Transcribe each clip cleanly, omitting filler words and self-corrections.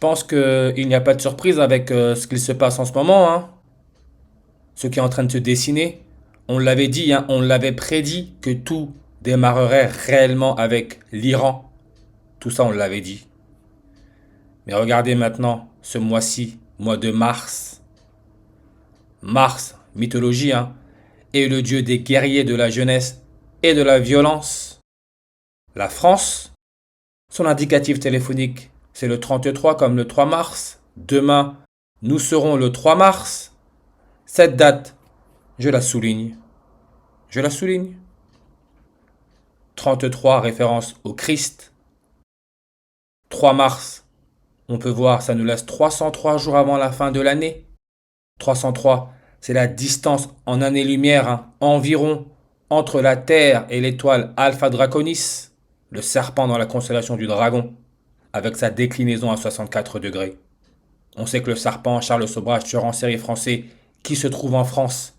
pense qu'il n'y a pas de surprise avec ce qu'il se passe en ce moment, hein. Ce qui est en train de se dessiner. On l'avait dit, hein, on l'avait prédit que tout démarrerait réellement avec l'Iran. Tout ça, on l'avait dit. Mais regardez maintenant, ce mois-ci, mois de mars. Mars, mythologie, hein, est le dieu des guerriers de la jeunesse et de la violence. La France, son indicatif téléphonique, c'est le 33 comme le 3 mars. Demain, nous serons le 3 mars. Cette date, je la souligne. Je la souligne. 33, référence au Christ. 3 mars, on peut voir, ça nous laisse 303 jours avant la fin de l'année. 303, c'est la distance en années-lumière, hein, environ, entre la Terre et l'étoile Alpha Draconis, le serpent dans la constellation du Dragon, avec sa déclinaison à 64 degrés. On sait que le serpent, Charles Sobhraj, tueur en série français, qui se trouve en France,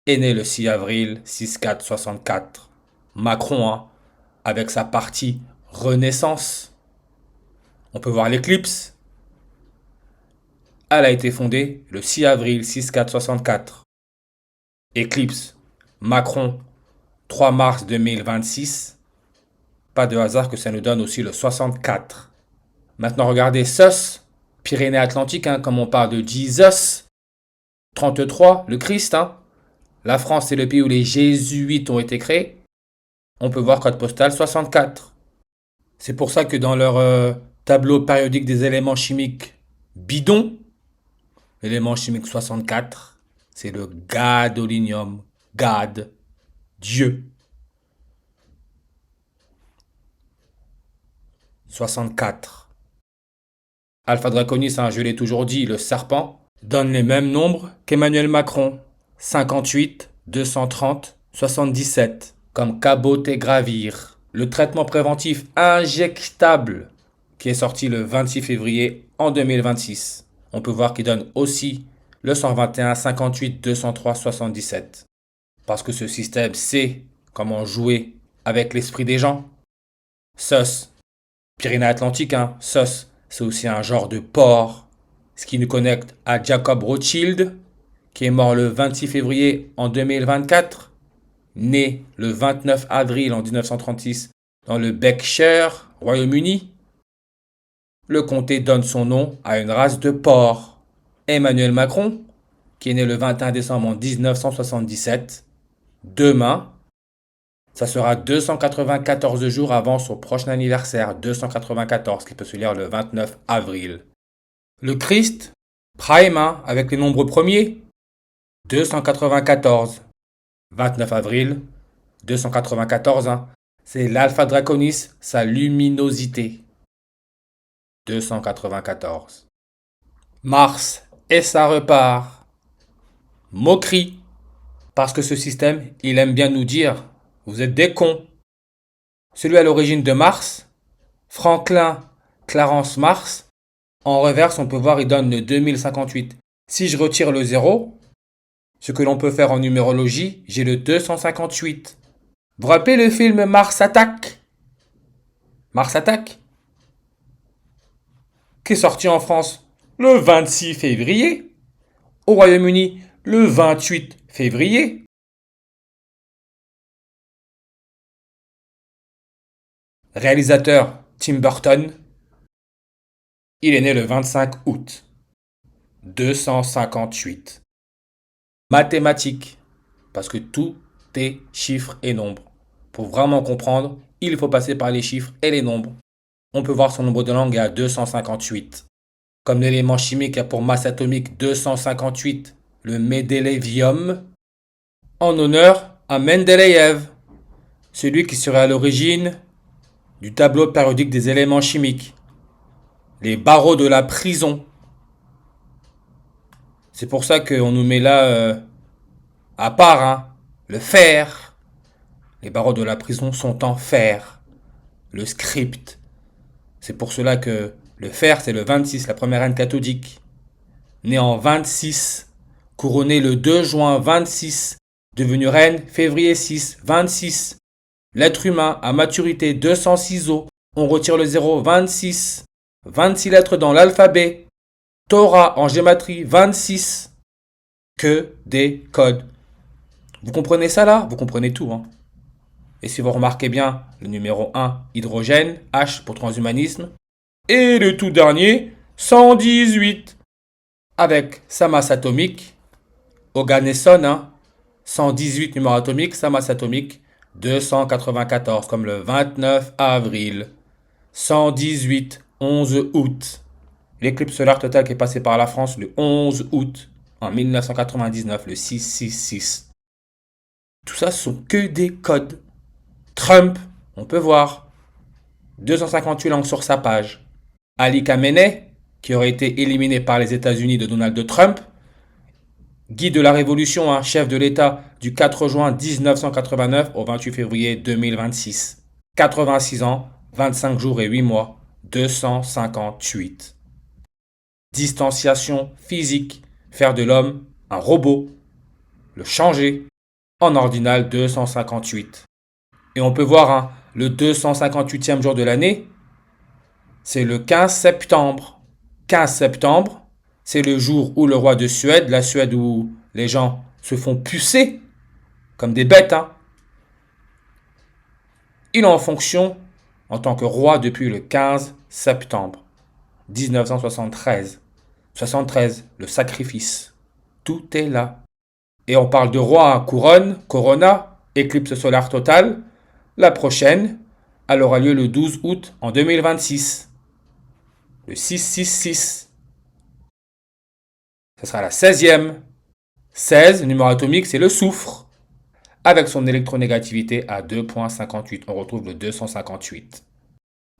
est né le 6 avril 6464. Macron, hein, avec sa partie Renaissance. On peut voir l'éclipse. Elle a été fondée le 6 avril 6464. Éclipse, Macron, 3 mars 2026. Pas de hasard que ça nous donne aussi le 64. Maintenant, regardez SUS, Pyrénées-Atlantiques, hein, comme on parle de Jesus. 33, le Christ. Hein. La France, c'est le pays où les jésuites ont été créés. On peut voir code postal 64. C'est pour ça que dans leur tableau périodique des éléments chimiques bidon, l'élément chimique 64, c'est le gadolinium. Gad, Dieu. 64. Alpha Draconis, hein, je l'ai toujours dit, le serpent, donne les mêmes nombres qu'Emmanuel Macron. 58, 230, 77. Comme cabotegravir. Le traitement préventif injectable qui est sorti le 26 février en 2026. On peut voir qu'il donne aussi le 121, 58, 203, 77. Parce que ce système sait comment jouer avec l'esprit des gens. SUS, Pyrénées-Atlantiques, hein, SUS, c'est aussi un genre de porc. Ce qui nous connecte à Jacob Rothschild, qui est mort le 26 février en 2024, né le 29 avril en 1936 dans le Berkshire, Royaume-Uni. Le comté donne son nom à une race de porcs. Emmanuel Macron, qui est né le 21 décembre en 1977, demain, ça sera 294 jours avant son prochain anniversaire, 294, qui peut se lire le 29 avril. Le Christ, Prime, hein, avec les nombres premiers, 294. 29 avril, 294, hein, c'est l'Alpha Draconis, sa luminosité. 294. Mars, et ça repart. Moquerie. Parce que ce système, il aime bien nous dire, vous êtes des cons. Celui à l'origine de Mars, Franklin Clarence Mars, en reverse, on peut voir, il donne le 2058. Si je retire le 0, ce que l'on peut faire en numérologie, j'ai le 258. Vous vous rappelez le film Mars Attack? Mars Attack? Qui est sorti en France le 26 février. Au Royaume-Uni, le 28 février. Réalisateur Tim Burton. Il est né le 25 août. 258. Mathématiques. Parce que tout est chiffres et nombres. Pour vraiment comprendre, il faut passer par les chiffres et les nombres. On peut voir son nombre de langues à 258. Comme l'élément chimique a pour masse atomique 258, le mendélévium, en honneur à Mendeleïev, celui qui serait à l'origine du tableau périodique des éléments chimiques. Les barreaux de la prison. C'est pour ça qu'on nous met là à part, hein, le fer. Les barreaux de la prison sont en fer. Le script. C'est pour cela que le fer, c'est le 26, la première reine cathodique. Née en 26, couronnée le 2 juin 26, devenue reine février 6, 26. L'être humain à maturité 206 os, on retire le 0, 26. 26 lettres dans l'alphabet. Torah en gématrie, 26. Que des codes. Vous comprenez ça là? Vous comprenez tout, hein? Et si vous remarquez bien, le numéro 1, hydrogène, H pour transhumanisme. Et le tout dernier, 118. Avec sa masse atomique, Oganesson, hein, 118 numéro atomique, sa masse atomique, 294, comme le 29 avril. 118, 11 août. L'éclipse solaire totale qui est passée par la France le 11 août en 1999, le 666. Tout ça, ce sont que des codes. Trump, on peut voir. 258 langues sur sa page. Ali Khamenei, qui aurait été éliminé par les États-Unis de Donald Trump. Guide de la Révolution, hein, chef de l'État du 4 juin 1989 au 28 février 2026. 86 ans, 25 jours et 8 mois, 258. Distanciation physique, faire de l'homme un robot, le changer en ordinal 258. Et on peut voir, hein, le 258e jour de l'année, c'est le 15 septembre. 15 septembre, c'est le jour où le roi de Suède, la Suède où les gens se font pucer comme des bêtes, hein, il est en fonction en tant que roi depuis le 15 septembre 1973. 73, le sacrifice. Tout est là. Et on parle de roi à couronne, corona, éclipse solaire totale. La prochaine, elle aura lieu le 12 août en 2026. Le 666. Ce sera la 16e. 16, numéro atomique, c'est le soufre. Avec son électronégativité à 2,58. On retrouve le 258.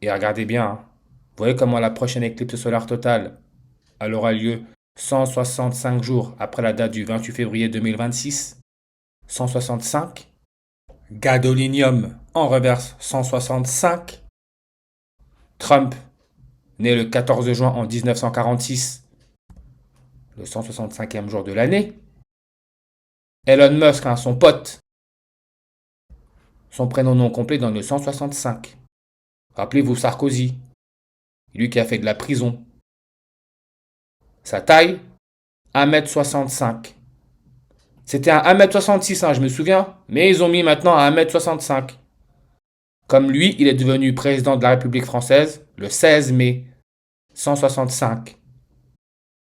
Et regardez bien, hein. Vous voyez comment la prochaine éclipse solaire totale, elle aura lieu 165 jours après la date du 28 février 2026. 165. Gadolinium en reverse 165. Trump, né le 14 juin en 1946, le 165e jour de l'année. Elon Musk, hein, son pote, son prénom non complet dans le 165. Rappelez-vous Sarkozy, lui qui a fait de la prison. Sa taille, 1m65. C'était un 1m66, hein, je me souviens, mais ils ont mis maintenant à 1m65. Comme lui, il est devenu président de la République française le 16 mai 165.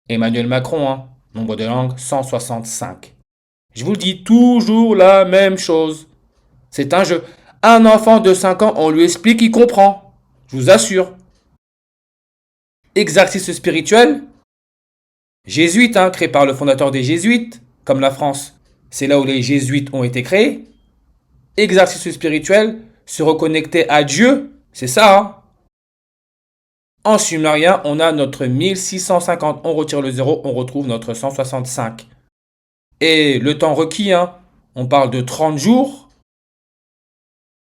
Emmanuel Macron, hein, nombre de langues 165. Je vous le dis, toujours la même chose. C'est un jeu. Un enfant de 5 ans, on lui explique, il comprend. Je vous assure. Exercice spirituel. Jésuite, hein, créé par le fondateur des Jésuites, comme la France. C'est là où les Jésuites ont été créés. Exercice spirituel, se reconnecter à Dieu, c'est ça, hein. En sumérien, on a notre 1650. On retire le 0, on retrouve notre 165. Et le temps requis, hein, on parle de 30 jours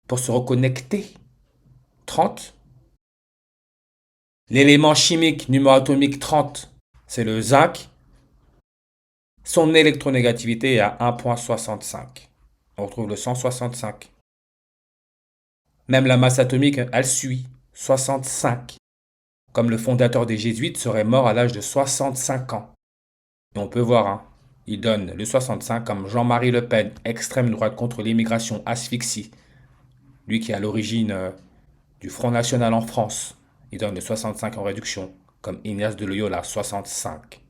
pour se reconnecter. 30. L'élément chimique numéro atomique 30, c'est le zinc. Son électronégativité est à 1,65. On retrouve le 165. Même la masse atomique, elle suit. 65. Comme le fondateur des Jésuites serait mort à l'âge de 65 ans. Et on peut voir, hein, il donne le 65 comme Jean-Marie Le Pen, extrême droite contre l'immigration, asphyxie. Lui qui est à l'origine du Front National en France, il donne le 65 en réduction, comme Ignace de Loyola, 65.